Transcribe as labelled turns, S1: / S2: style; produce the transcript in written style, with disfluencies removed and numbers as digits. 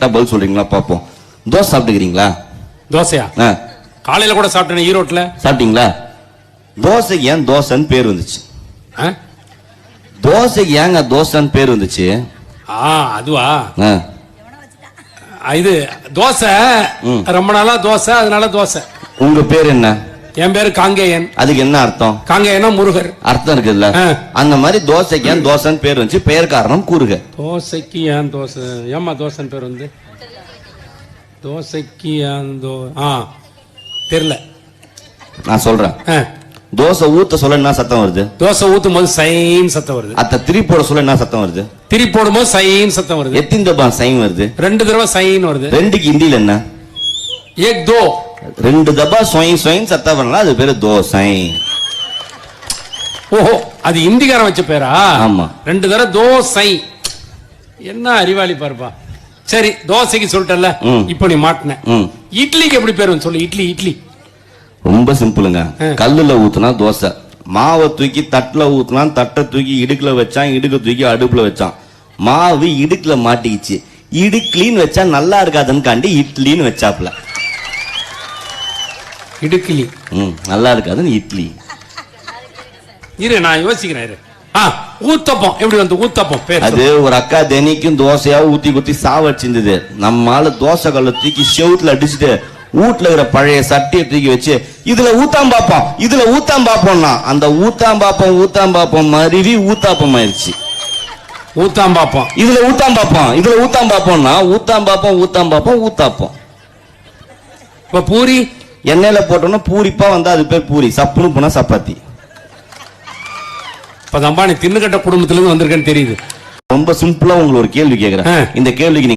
S1: கரெக்டா பதில் சொல்றீங்களா பாப்போம். தோசை சாப்பிட்டுக்கிறீங்களா?
S2: தோசையா? காலையில கூட சாப்பிட்டேன் ஈரோட்ல. சாப்பிட்டீங்களா?
S1: தோசைக்கு ஏன் தோசைன்னு பேர் வந்துச்சு? தோசைக்கு ஏங்க தோசைன்னு பேர் வந்துச்சு?
S2: அதுவா, இது தோசை ரொம்ப நாளா தோசை, அதனால தோசை.
S1: உங்க பேர் என்ன?
S2: என் பேரு காங்கேயன்.
S1: அதுக்கு என்ன அர்த்தம்?
S2: காங்கேயனா முருகர்
S1: அர்த்தம் இருக்குல்ல. அந்த மாதிரி தோசைக்கு ஏன் தோசைன்னு பேர் வந்துச்சு? பெயர் காரணம் கூறுக.
S2: தோசைக்கு ஏன் தோசை? ஏமா தோசைன்னு பேர் வந்து? தோசைக்கு ஏன் தெரியல, நான்
S1: சொல்றேன். தோசை ஊத்த சொல்ல என்ன சத்தம் வருது?
S2: தோசை ஊத்தும் போது சைன் சத்தம் வருது.
S1: அத்த திரிப்போட சொல்ல என்ன சத்தம் வருது?
S2: திரி போடும் போது சைன் சத்தம் வருது.
S1: எத்தனை தபா சைன் வருது?
S2: 2 தடவை சைன் வருது.
S1: 2க்கு ஹிந்தில என்ன?
S2: ஏக் தோ.
S1: 2 தபா சொயின் சொயின் சத்தம் வரல, அது பேரு தோசை.
S2: ஓஹோ, அது இந்திக்காரன் வச்ச பேரா?
S1: ஆமா.
S2: 2 தடவை தோசை. என்ன அறிவாளி பாருப்பா. சரி, தோசைக்கு சொல்லிட்டல, இப்ப நீ மாட்டின. இட்லிக்கு எப்படி பேர் வந்து சொல்லு. இட்லி இட்லி
S1: ரொம்ப சிம்பிளுங்க. கல்லுல ஊத்துனா தோசை, மாவை தூக்கி தட்டுல ஊத்துனா தட்டை தூக்கி இடுக்குல வச்சான், இடுக்க தூக்கி அடுப்புல வச்சான். மாவு இடுக்குல மாட்டிக்கிச்சு, இடுக்லின்னு வச்சா நல்லா இருக்காதுன்னு காண்டி இட்லின்னு வச்சாப்ல.
S2: இடுக்கிலி
S1: நல்லா இருக்காதுன்னு இட்லி.
S2: இரு நான் யோசிக்கிறேன். இரு. ஊத்தப்பம் எப்படி வந்து? ஊத்தப்பம் பேர்
S1: அது ஒரு அக்கா தினைக்கும் தோசையா ஊத்தி குத்தி சாவடிச்சிருந்தது. நம்மால தோசை கல்ல தூக்கி செவுத்துல அடிச்சுட்டு வீட்டுல இருக்கிற பழைய சட்டியை தூக்கி வச்சு இதுல ஊத்தாம் பாப்போம், இதுல ஊத்தாம் பாப்போம்னா அந்த ஊத்தாம் பாப்போம் மருவி ஊத்தாப்பம் ஆயிடுச்சு.
S2: ஊத்தாம் பாப்போம்,
S1: இதுல ஊத்தாம் பாப்போம், இதுல ஊத்தாம் பாப்போம்னா ஊத்தாம் பாப்போம் ஊத்தாப்பம்.
S2: இப்ப பூரி
S1: எண்ணெயில போட்டோம்னா பூரிப்பா வந்தா அது பேர் பூரி, சப்புன்னு போனா சப்பாத்தி.
S2: இப்ப அம்பானி தின்னுகட்ட குடும்பத்துல இருந்து வந்திருக்கேன்னு தெரியுது.
S1: ரொம்ப சிம்பிளா உங்களுக்கு ஒரு கேள்வி கேட்கிறேன். இந்த கேள்விக்கு